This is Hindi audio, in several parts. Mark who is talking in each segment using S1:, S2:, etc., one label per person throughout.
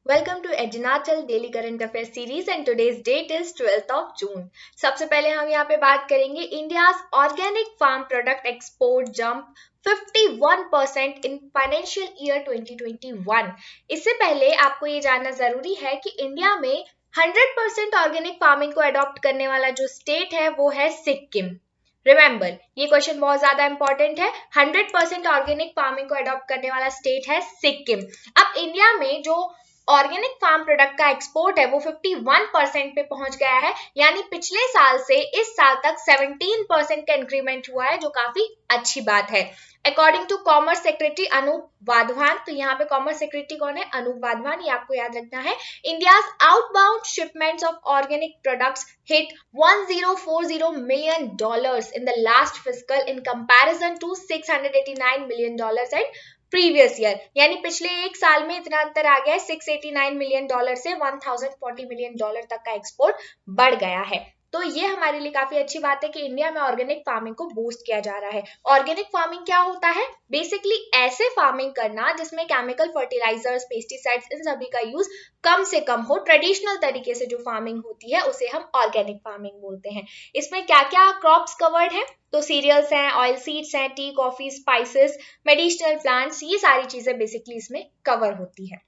S1: Welcome to Ednatal Daily Current Affairs series and today's date is 12th of June. सबसे पहले हम यहाँ पे बात करेंगे India's organic farm product export jump 51% in financial year 2021। इससे पहले आपको ये जानना जरूरी है कि इंडिया में 100% ऑर्गेनिक फार्मिंग को अडॉप्ट करने वाला जो स्टेट है वो है सिक्किम। रिमेंबर, ये क्वेश्चन बहुत ज्यादा इंपॉर्टेंट है। 100% ऑर्गेनिक फार्मिंग को अडॉप्ट करने वाला स्टेट है सिक्किम। अब इंडिया में जो ऑर्गेनिक फार्म प्रोडक्ट का एक्सपोर्ट है वो 51% पे पहुंच गया है, यानी पिछले साल से इस साल तक 17% का इंक्रीमेंट हुआ है, जो काफी अच्छी बात है। According to commerce secretary Anup Wadhawan, तो यहाँ पे कॉमर्स सेक्रेटरी कौन है? अनूप वाधवान, ये आपको याद रखना है। India's outbound shipments of organic products hit $1040 million in the last fiscal in comparison to $689 million and previous year, यानी पिछले एक साल में इतना अंतर आ गया है। $689 मिलियन से $1040 मिलियन तक का एक्सपोर्ट बढ़ गया है। तो ये हमारे लिए काफी अच्छी बात है कि इंडिया में ऑर्गेनिक फार्मिंग को बूस्ट किया जा रहा है। ऑर्गेनिक फार्मिंग क्या होता है? बेसिकली ऐसे फार्मिंग करना जिसमें केमिकल फर्टिलाइजर्स, पेस्टिसाइड्स, इन सभी का यूज कम से कम हो। ट्रेडिशनल तरीके से जो फार्मिंग होती है उसे हम ऑर्गेनिक फार्मिंग बोलते हैं। इसमें क्या क्या क्रॉप्स कवर्ड है? तो सीरियल्स हैं, ऑयल सीड्स हैं, T, coffee, spices, medicinal plants, ये सारी चीजें बेसिकली इसमें कवर होती है।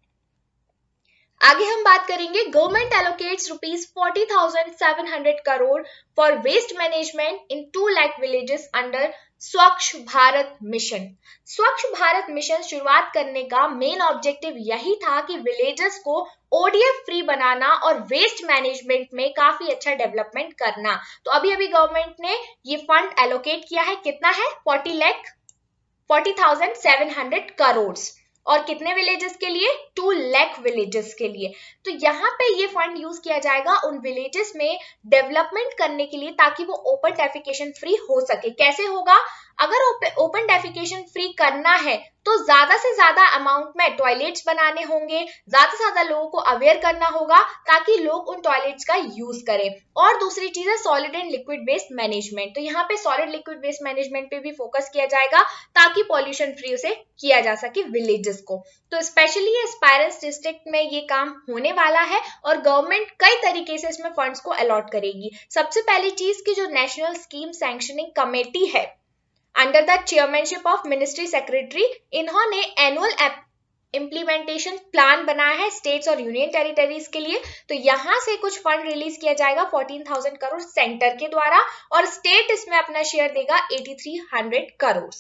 S1: आगे हम बात करेंगे, government allocates ₹40,700 crore for waste management in 2 lakh villages under Swachh Bharat mission. स्वच्छ भारत मिशन शुरुआत करने का मेन ऑब्जेक्टिव यही था कि विलेजेस को ओडीएफ फ्री बनाना और वेस्ट मैनेजमेंट में काफी अच्छा डेवलपमेंट करना। तो अभी अभी गवर्नमेंट ने ये फंड एलोकेट किया है। कितना है? 40,700 करोड़। और कितने विलेजेस के लिए? 2 लाख विलेजेस के लिए। तो यहाँ पे ये फंड यूज किया जाएगा उन विलेजेस में डेवलपमेंट करने के लिए, ताकि वो ओपन डेफिकेशन फ्री हो सके। कैसे होगा? अगर ओपन डेफिकेशन फ्री करना है तो ज्यादा से ज्यादा अमाउंट में टॉयलेट्स बनाने होंगे, ज्यादा से ज्यादा लोगों को अवेयर करना होगा ताकि लोग उन टॉयलेट्स का यूज करें। और दूसरी चीज है solid and liquid waste management. तो यहाँ पे सॉलिड लिक्विड वेस्ट मैनेजमेंट पे भी फोकस किया जाएगा ताकि पॉल्यूशन फ्री उसे किया जा सके विलेजेस को। तो स्पेशली एस्पायरेंस डिस्ट्रिक्ट में ये काम होने वाला है और गवर्नमेंट कई तरीके से इसमें फंड्स को अलॉट करेगी। सबसे पहली चीज की जो नेशनल स्कीम सैंक्शनिंग कमेटी है under the chairmanship of ministry secretary, इन्होंने एनुअल इम्प्लीमेंटेशन प्लान बनाया है स्टेट्स और यूनियन टेरिटरीज के लिए। तो यहां से कुछ फंड रिलीज किया जाएगा 14,000 करोड़ सेंटर के द्वारा, और स्टेट इसमें अपना शेयर देगा 8,300 करोड़।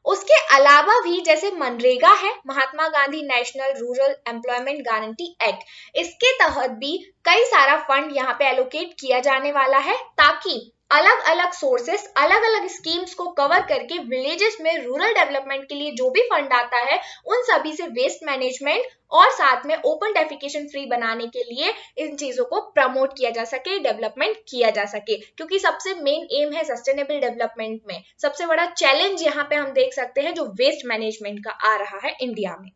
S1: उसके अलावा भी जैसे मनरेगा है, Mahatma Gandhi national rural employment guarantee act, इसके तहत भी कई सारा फंड यहाँ पे एलोकेट किया जाने वाला है, ताकि अलग अलग सोर्सेस, अलग अलग स्कीम्स को कवर करके विलेजेस में रूरल डेवलपमेंट के लिए जो भी फंड आता है उन सभी से वेस्ट मैनेजमेंट और साथ में ओपन डेफिकेशन फ्री बनाने के लिए इन चीजों को प्रमोट किया जा सके, डेवलपमेंट किया जा सके। क्योंकि सबसे मेन एम है सस्टेनेबल डेवलपमेंट में सबसे बड़ा चैलेंज यहाँ पे हम देख सकते हैं जो वेस्ट मैनेजमेंट का आ रहा है इंडिया में।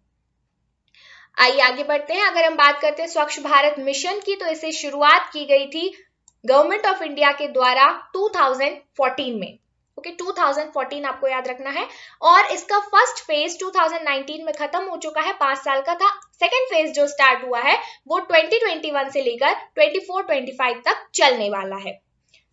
S1: आइए आगे बढ़ते हैं। अगर हम बात करते हैं स्वच्छ भारत मिशन की, तो इसे शुरुआत की गई थी गवर्नमेंट ऑफ इंडिया के द्वारा 2014 में। ओके, 2014 आपको याद रखना है। और इसका फर्स्ट फेज 2019 में खत्म हो चुका है, 5 साल का था। सेकेंड फेज जो स्टार्ट हुआ है वो 2021 से लेकर 24-25 तक चलने वाला है।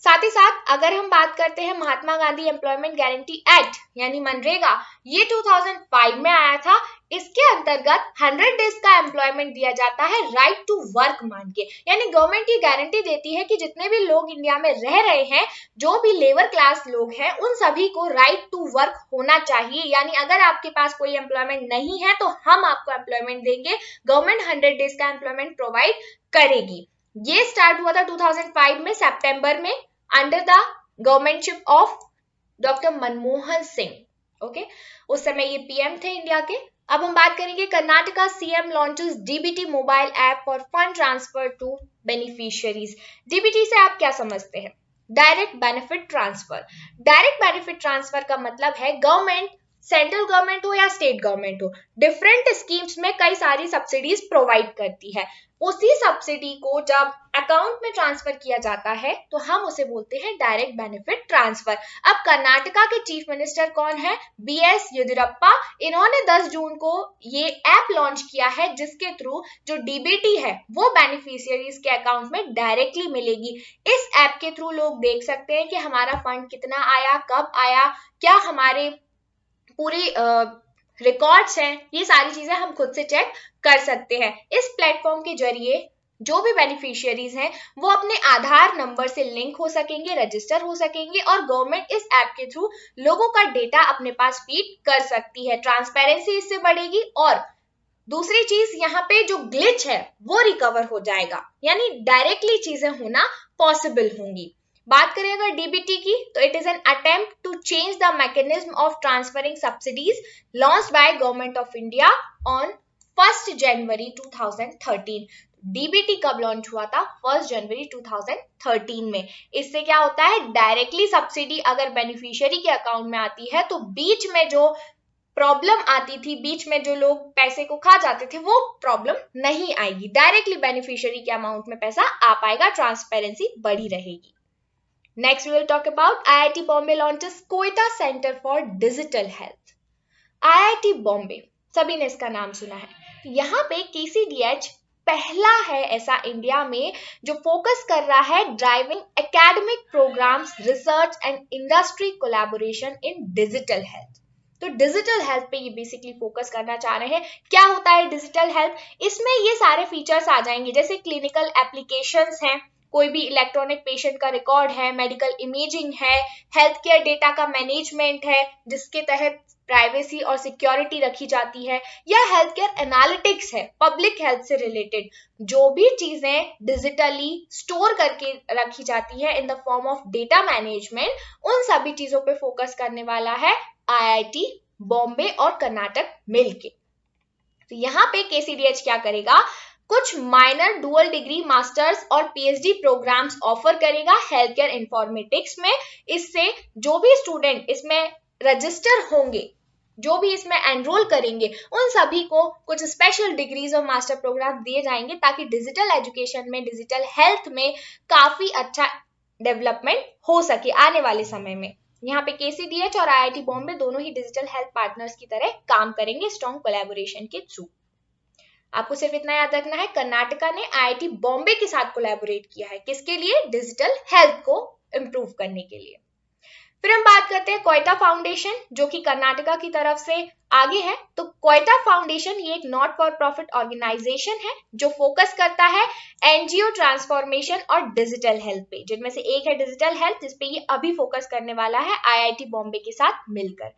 S1: साथ ही साथ अगर हम बात करते हैं Mahatma Gandhi employment guarantee act यानी मनरेगा, ये 2005 में आया था। इसके अंतर्गत 100 डेज का एम्प्लॉयमेंट दिया जाता है राइट टू वर्क मान के। यानी गवर्नमेंट ये गारंटी देती है कि जितने भी लोग इंडिया में रह रहे हैं, जो भी लेबर क्लास लोग हैं, उन सभी को राइट टू वर्क होना चाहिए। यानी अगर आपके पास कोई एम्प्लॉयमेंट नहीं है तो हम आपको एम्प्लॉयमेंट देंगे, गवर्नमेंट 100 डेज का एम्प्लॉयमेंट प्रोवाइड करेगी। ये स्टार्ट हुआ था 2005 में सितंबर में under the governmentship of doctor Manmohan Singh. Okay, उस समय ये पीएम थे इंडिया के। अब हम बात करेंगे Karnataka CM launches DBT mobile app for fund transfer to beneficiaries. DBT से आप क्या समझते हैं? Direct benefit transfer. Direct benefit transfer का मतलब है गवर्नमेंट सेंट्रल गवर्नमेंट हो या स्टेट गवर्नमेंट हो, डिफरेंट स्कीम्स में कई सारी सब्सिडीज प्रोवाइड करती है। उसी सब्सिडी को जब अकाउंट में ट्रांसफर किया जाता है तो हम उसे बोलते हैं डायरेक्ट बेनिफिट ट्रांसफर। अब कर्नाटका के चीफ मिनिस्टर कौन है? BS येदियुरप्पा। इन्होंने 10 जून को ये ऐप लॉन्च किया है जिसके थ्रू जो डीबीटी है वो बेनिफिशियरीज के अकाउंट में डायरेक्टली मिलेगी। इस ऐप के थ्रू लोग देख सकते हैं कि हमारा फंड कितना आया, कब आया, क्या हमारे पूरी रिकॉर्ड्स हैं, ये सारी चीजें हम खुद से चेक कर सकते हैं। इस प्लेटफॉर्म के जरिए जो भी बेनिफिशियरीज हैं वो अपने आधार नंबर से लिंक हो सकेंगे, रजिस्टर हो सकेंगे और गवर्नमेंट इस ऐप के थ्रू लोगों का डेटा अपने पास फीड कर सकती है। ट्रांसपेरेंसी इससे बढ़ेगी और दूसरी चीज यहाँ पे जो ग्लिच है वो रिकवर हो जाएगा, यानी डायरेक्टली चीजें होना पॉसिबल होंगी। बात करें अगर डीबीटी की तो it is an attempt to change the mechanism of transferring subsidies launched by government of India on 1 January 2013। DBT कब लॉन्च हुआ था? 1 जनवरी 2013 में। इससे क्या होता है, डायरेक्टली सब्सिडी अगर बेनिफिशियरी के अकाउंट में आती है तो बीच में जो प्रॉब्लम आती थी, बीच में जो लोग पैसे को खा जाते थे, वो प्रॉब्लम नहीं आएगी। डायरेक्टली बेनिफिशियरी के अमाउंट में पैसा आ पाएगा, ट्रांसपेरेंसी बढ़ी रहेगी। Next, we will talk about IIT Bombay launches Koita Center for Digital Health. IIT Bombay, सभी ने इसका नाम सुना है। यहाँ पे KCDH पहला है ऐसा इंडिया में जो फोकस कर रहा है driving academic programmes, research and industry collaboration in digital health. तो डिजिटल हेल्थ पे ये बेसिकली फोकस करना चाह रहे हैं। क्या होता है डिजिटल हेल्थ? इसमें ये सारे फीचर्स आ जाएंगे जैसे क्लिनिकल एप्लीकेशंस हैं, कोई भी इलेक्ट्रॉनिक पेशेंट का रिकॉर्ड है, मेडिकल इमेजिंग है, हेल्थ केयर डेटा का मैनेजमेंट है जिसके तहत प्राइवेसी और सिक्योरिटी रखी जाती है, या हेल्थ केयर एनालिटिक्स है, पब्लिक हेल्थ से रिलेटेड जो भी चीजें डिजिटली स्टोर करके रखी जाती है in the form of data management, उन सभी चीजों पे फोकस करने वाला है IIT बॉम्बे और कर्नाटक मिलके। तो यहाँ पे KCDH क्या करेगा, कुछ माइनर डुअल डिग्री, मास्टर्स और PhD प्रोग्राम्स ऑफर करेगा हेल्थ केयर इंफॉर्मेटिक्स में। इससे जो भी स्टूडेंट इसमें रजिस्टर होंगे, जो भी इसमें एनरोल करेंगे, उन सभी को कुछ स्पेशल डिग्रीज और मास्टर प्रोग्राम दिए जाएंगे ताकि डिजिटल एजुकेशन में, डिजिटल हेल्थ में काफी अच्छा डेवलपमेंट हो सके आने वाले समय में। यहाँ पे KCDH और IIT बॉम्बे दोनों ही डिजिटल हेल्थ पार्टनर्स की तरह काम करेंगे स्ट्रॉन्ग कोलैबोरेशन के थ्रू। आपको सिर्फ इतना याद रखना है, कर्नाटका ने IIT बॉम्बे के साथ कोलैबोरेट किया है। किसके लिए? डिजिटल हेल्थ को इंप्रूव करने के लिए। फिर हम बात करते हैं कोयटा फाउंडेशन जो कि कर्नाटका की तरफ से आगे है। तो कोयटा फाउंडेशन ये एक नॉट फॉर प्रॉफिट ऑर्गेनाइजेशन है जो फोकस करता है NGO ट्रांसफॉर्मेशन और डिजिटल हेल्थ पे, जिनमें से एक है डिजिटल हेल्थ जिसपे ये अभी फोकस करने वाला है IIT बॉम्बे के साथ मिलकर।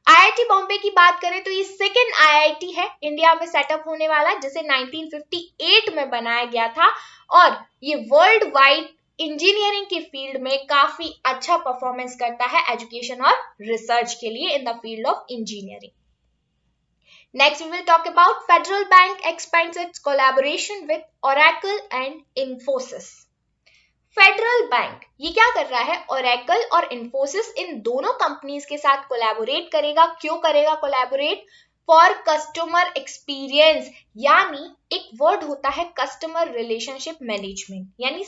S1: IIT बॉम्बे की बात करें तो ये सेकेंड IIT है इंडिया में सेटअप होने वाला, जिसे 1958 में बनाया गया था और ये वर्ल्ड वाइड इंजीनियरिंग की फील्ड में काफी अच्छा परफॉर्मेंस करता है एजुकेशन और रिसर्च के लिए in the field of engineering. Next, we will talk about Federal Bank expands its collaboration with Oracle and Infosys. Federal bank ये क्या कर रहा है, ओरेकल और इन्फोसिस इन दोनों कंपनीज के साथ कोलैबोरेट करेगा। क्यों करेगा कोलैबोरेट? फॉर कस्टमर एक्सपीरियंस, यानी एक वर्ड होता है कस्टमर रिलेशनशिप मैनेजमेंट यानी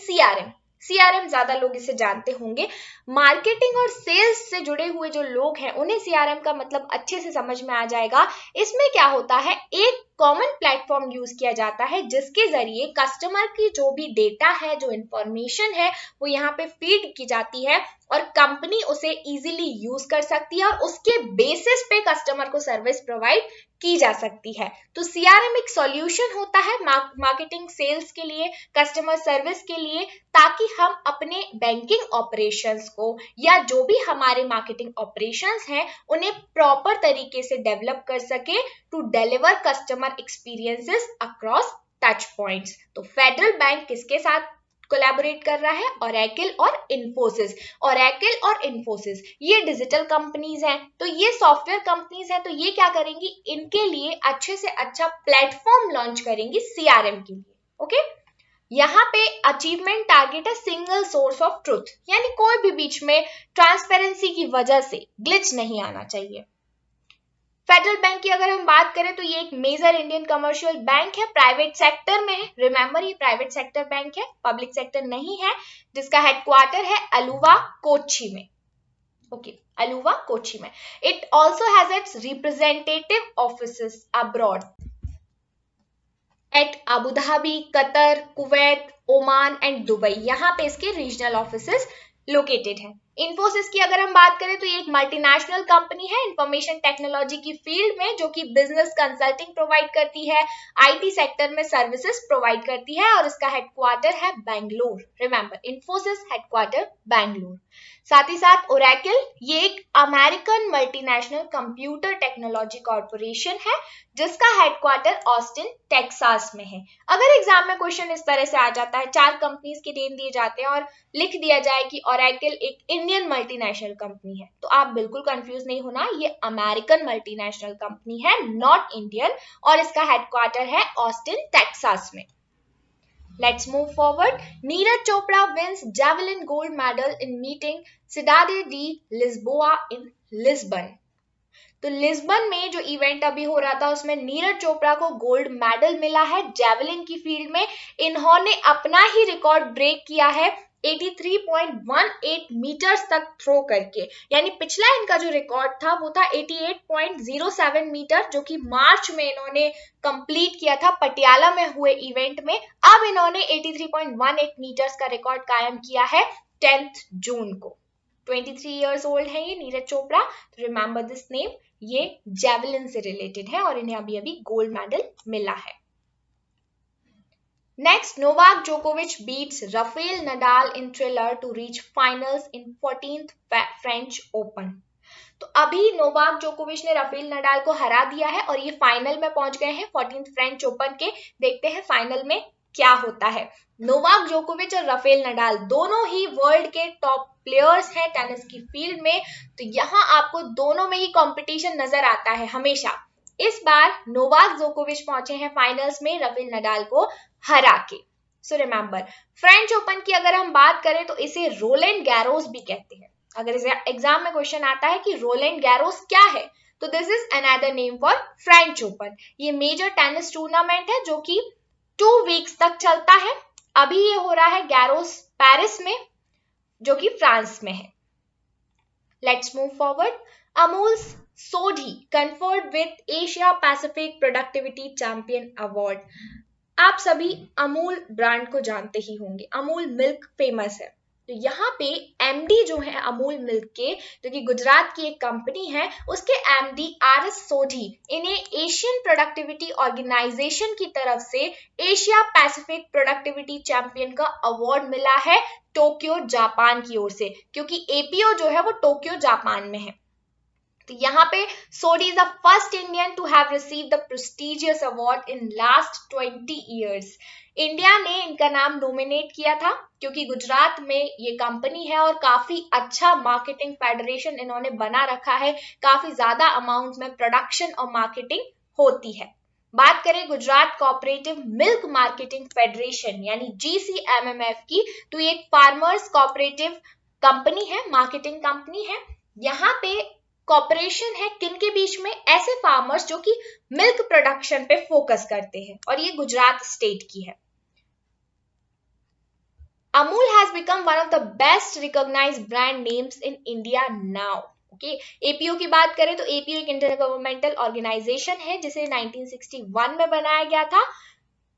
S1: CRM ज्यादा लोग इसे जानते होंगे। मार्केटिंग और सेल्स से जुड़े हुए जो लोग हैं उन्हें CRM का मतलब अच्छे से समझ में आ जाएगा। इसमें क्या होता है, एक कॉमन प्लेटफॉर्म यूज किया जाता है जिसके जरिए कस्टमर की जो भी डेटा है, जो इंफॉर्मेशन है, वो यहाँ पे फीड की जाती है और कंपनी उसे इजीली यूज कर सकती है और उसके बेसिस पे कस्टमर को सर्विस प्रोवाइड की जा सकती है। तो CRM एक सॉल्यूशन होता है मार्केटिंग, सेल्स के लिए, कस्टमर सर्विस के लिए, ताकि हम अपने बैंकिंग ऑपरेशंस को या जो भी हमारे मार्केटिंग ऑपरेशंस हैं उन्हें प्रॉपर तरीके से डेवलप कर सके to deliver customer experiences across touch points. तो फेडरल बैंक किसके साथ कोलैबोरेट कर रहा है? ओरेकल और इन्फोसिस। ओरेकल और इन्फोसिस ये डिजिटल कंपनीज हैं, तो ये सॉफ्टवेयर कंपनीज हैं, तो ये क्या करेंगी, इनके लिए अच्छे से अच्छा प्लेटफॉर्म लॉन्च करेंगी CRM के लिए। ओके, यहाँ पे अचीवमेंट टारगेट है सिंगल सोर्स ऑफ ट्रुथ, यानी कोई भी बीच में ट्रांसपेरेंसी की वजह से ग्लिच नहीं आना चाहिए। फेडरल बैंक की अगर हम बात करें तो ये एक मेजर इंडियन कमर्शियल बैंक है, प्राइवेट सेक्टर में है। रिमेंबर ये प्राइवेट सेक्टर बैंक है, पब्लिक सेक्टर नहीं है, जिसका हेडक्वार्टर है अलुवा कोच्चि में। ओके, अलुवा कोच्चि में। It also has its representative offices abroad at Abu Dhabi, Qatar, Kuwait, Oman and Dubai. यहाँ पे इसके रीजनल ऑफिसेस लोकेटेड है। इन्फोसिस की अगर हम बात करें तो ये एक मल्टीनेशनल कंपनी है इंफॉर्मेशन टेक्नोलॉजी की फील्ड में, जो कि बिजनेस कंसल्टिंग प्रोवाइड करती है, आईटी सेक्टर में सर्विसेज प्रोवाइड करती है और इसका हेडक्वार्टर है बेंगलुरु। Remember, Infosys headquarter Bengaluru. साथ ही साथ ओरेकल ये एक American multinational computer technology corporation है, जिसका हेडक्वार्टर ऑस्टिन टेक्सास में है। अगर एग्जाम में क्वेश्चन इस तरह से आ जाता है, 4 कंपनीज के नेम दिए जाते हैं और लिख दिया जाए कि ओरेकल एक इंडियन मल्टीनेशनल कंपनी है, तो आप बिल्कुल कंफ्यूज नहीं होना, ये अमेरिकन मल्टीनेशनल कंपनी है, नॉट इंडियन, और इसका हेडक्वार्टर है ऑस्टिन टेक्सास में। Let's move forward. Neeraj Chopra wins javelin gold medal in meeting Cidade de Lisboa in Lisbon. तो लिस्बन में जो इवेंट अभी हो रहा था उसमें नीरज चोपड़ा को गोल्ड मेडल मिला है जेवलिन की फील्ड में। इन्होंने अपना ही रिकॉर्ड ब्रेक किया है 83.18 मीटर्स तक थ्रो करके, यानी पिछला इनका जो रिकॉर्ड था वो था 88.07 मीटर, जो कि मार्च में इन्होंने कंप्लीट किया था पटियाला में हुए इवेंट में। अब इन्होंने 83.18 मीटर्स का रिकॉर्ड कायम किया है 10 जून को। 23 इयर्स ओल्ड है ये Neeraj Chopra, remember this name. ये जेवलिन से रिलेटेड है और इन्हें अभी अभी गोल्ड मेडल मिला है। Next, Novak Djokovic beats Rafael Nadal in thriller to reach finals in 14th French Open. तो अभी नोवाक जोकोविच ने राफेल नडाल को हरा दिया है और ये फाइनल में पहुंच गए हैं 14th फ्रेंच ओपन के। देखते हैं फाइनल में क्या होता है। नोवाक जोकोविच और राफेल नडाल दोनों ही वर्ल्ड के टॉप प्लेयर्स हैं टेनिस की फील्ड में, तो यहाँ आपको दोनों में ही कंपटीशन नजर आता है हमेशा। इस बार नोवाक जोकोविच पहुंचे हैं फाइनल्स में राफेल नडाल को हरा के। सो रिमेंबर, फ्रेंच ओपन की अगर हम बात करें तो इसे रोलैंड गैरोस भी कहते हैं। अगर इस एग्जाम में क्वेश्चन आता है कि रोलैंड गैरोस क्या है, तो this is another name for French open. ये मेजर टेनिस टूर्नामेंट है जो कि 2 वीक्स तक चलता है। अभी ये हो रहा है गैरोस पेरिस में, जो कि फ्रांस में है। Let's move forward. Amul Sodhi conferred with Asia Pacific Productivity Champion Award. आप सभी अमूल ब्रांड को जानते ही होंगे, अमूल मिल्क फेमस है। तो यहाँ पे एमडी जो है अमूल मिल्क के, जो कि गुजरात की एक कंपनी है, उसके एमडी आरएस सोढी इन्हें एशियन प्रोडक्टिविटी ऑर्गेनाइजेशन की तरफ से एशिया पैसिफिक प्रोडक्टिविटी चैंपियन का अवार्ड मिला है टोक्यो जापान की ओर से, क्योंकि एपीओ जो है वो टोक्यो जापान में है। तो यहाँ पे सोडी is the first Indian to have received the prestigious award in last 20 years. India ने इनका नाम नॉमिनेट किया था क्योंकि गुजरात में ये कंपनी है और काफी अच्छा मार्केटिंग फेडरेशन इन्होंने बना रखा है, काफी ज्यादा अमाउंट में प्रोडक्शन और मार्केटिंग होती है। बात करें Gujarat cooperative milk marketing federation यानी GCMMF की, तो ये एक फार्मर्स कोऑपरेटिव कंपनी है, मार्केटिंग कंपनी है। यहाँ पे कॉर्पोरेशन है किन के बीच में, ऐसे फार्मर्स जो कि मिल्क प्रोडक्शन पे फोकस करते हैं, और ये गुजरात स्टेट की है। Amul has become one of the best recognised brand names in India now. Okay, APO की बात करें तो एपीओ एक इंटर गवर्नमेंटल ऑर्गेनाइजेशन है जिसे 1961 में बनाया गया था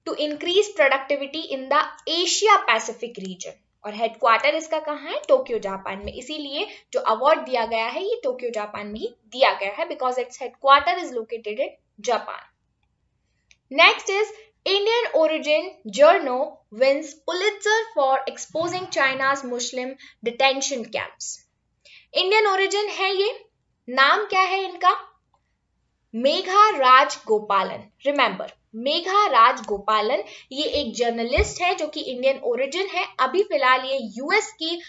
S1: to increase productivity in the Asia Pacific region, और हेडक्वार्टर इसका कहाँ है, टोक्यो जापान में। इसीलिए जो अवार्ड दिया गया है ये टोक्यो जापान में ही दिया गया है, because its headquarter is located in Japan. Next is Indian origin journo wins Pulitzer for exposing China's Muslim detention camps. Indian origin है ये, नाम क्या है इनका, मेघा राज गोपालन। रिमेंबर, मेघा राज गोपालन ये एक जर्नलिस्ट है जो कि इंडियन ओरिजिन है। अभी फिलहाल ये यूएस की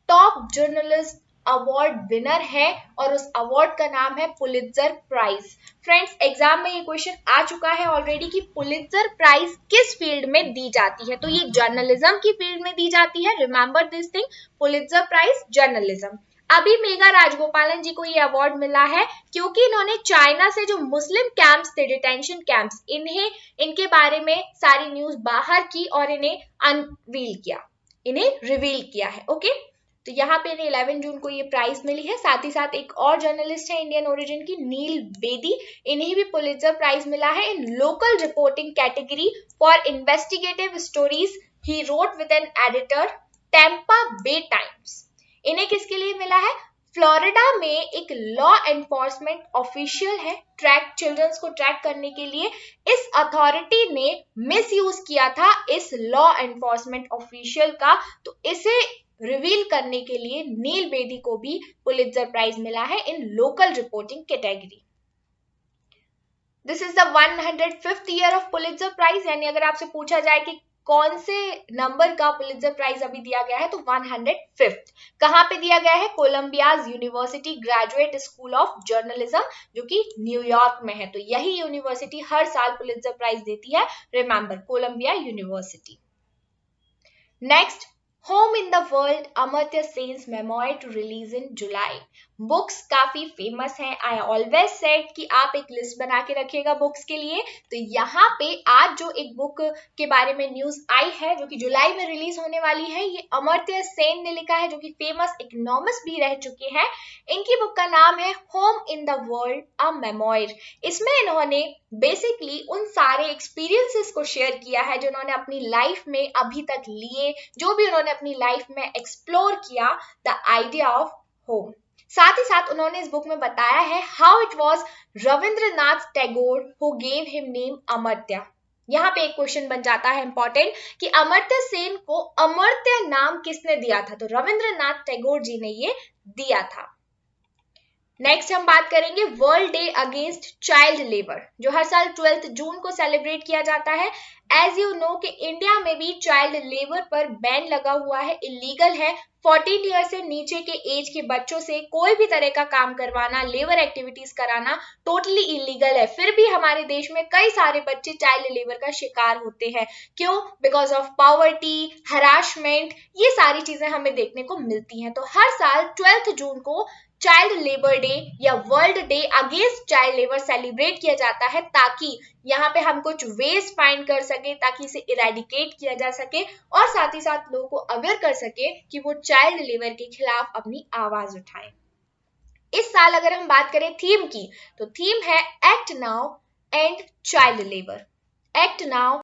S1: टॉप जर्नलिस्ट अवार्ड विनर है और उस अवार्ड का नाम है पुलित्जर प्राइज। फ्रेंड्स, एग्जाम में ये क्वेश्चन आ चुका है ऑलरेडी कि पुलित्जर प्राइज किस फील्ड में दी जाती है, तो ये जर्नलिज्म की फील्ड में दी जाती है। Remember this thing, Pulitzer prize journalism. अभी मेघा राजगोपालन जी को ये अवार्ड मिला है क्योंकि इन्होंने चाइना से जो मुस्लिम कैंप्स थे, डिटेंशन कैंप्स, इनके बारे में सारी न्यूज बाहर की और इन्हें अनवील किया, इन्हें रिवील किया है। ओके, तो यहाँ पे इन्हें 11 जून को ये प्राइज मिली है। साथ ही साथ एक और जर्नलिस्ट है इंडियन ओरिजिन की, नील बेदी, इन्हें भी पुलित्जर प्राइज मिला है in local reporting category for investigative stories he wrote with an editor, Tampa Bay Times. इन्हें किसके लिए मिला है? फ्लोरिडा में एक लॉ एनफोर्समेंट ऑफिशियल है, चिल्ड्रंस को ट्रैक करने के लिए इस अथॉरिटी ने मिसयूज किया था इस लॉ एनफोर्समेंट ऑफिशियल का, तो इसे रिवील करने के लिए नील बेदी को भी पुलित्जर प्राइज मिला है in local reporting category. This is the 105th year of Pulitzer prize, यानी अगर आपसे पूछा जाए कि कौन से नंबर का पुलित्जर प्राइज अभी दिया गया है तो 105th। कहां पे दिया गया है? Columbia University Graduate School of Journalism, जो कि न्यूयॉर्क में है। तो यही यूनिवर्सिटी हर साल पुलित्जर प्राइज देती है, remember, Columbia University. Next, home in the world, Amartya Sen's memoir to release in July. Books काफी फेमस हैं। आई ऑलवेज सेड कि आप एक लिस्ट बना के रखिएगा बुक्स के लिए। तो यहाँ पे आज जो एक बुक के बारे में न्यूज आई है जो कि जुलाई में रिलीज होने वाली है, ये अमर्त्य सेन ने लिखा है, जो कि फेमस इकोनॉमिस्ट भी रह चुके हैं। इनकी बुक का नाम है home in the world, a memoir. इसमें इन्होंने बेसिकली उन सारे एक्सपीरियंसेस को शेयर किया है जो उन्होंने अपनी लाइफ में अभी तक लिए, जो भी उन्होंने अपनी लाइफ में एक्सप्लोर किया, द आइडिया ऑफ होम। साथ ही साथ उन्होंने इस बुक में बताया है how it was Rabindranath Tagore who gave him name Amartya. यहाँ पे एक क्वेश्चन बन जाता है इंपॉर्टेंट कि अमर्त्य सेन को अमर्त्य नाम किसने दिया था? तो रविंद्रनाथ टैगोर जी ने ये दिया था। नेक्स्ट हम बात करेंगे world day against child labour, जो हर साल 12 जून को सेलिब्रेट किया जाता है। एज यू नो कि इंडिया में भी चाइल्ड लेबर पर बैन लगा हुआ है, इलीगल है। 14 ईयर से नीचे के एज के बच्चों से कोई भी तरह का काम करवाना, लेबर एक्टिविटीज कराना टोटली इलीगल है। फिर भी हमारे देश में कई सारे बच्चे चाइल्ड लेबर का शिकार होते हैं। क्यों? बिकॉज ऑफ पॉवर्टी, हरासमेंट, ये सारी चीजें हमें देखने को मिलती हैं। तो हर साल 12 जून को चाइल्ड लेबर डे या world day against child labour celebrate किया जाता है, ताकि यहाँ पे हम कुछ वेज फाइंड कर सके, ताकि इसे इरेडिकेट किया जा सके और साथ ही साथ लोगों को अवेयर कर सके कि वो चाइल्ड लेबर के खिलाफ अपनी आवाज उठाएं। इस साल अगर हम बात करें थीम की, तो थीम है act now and child labour. Act now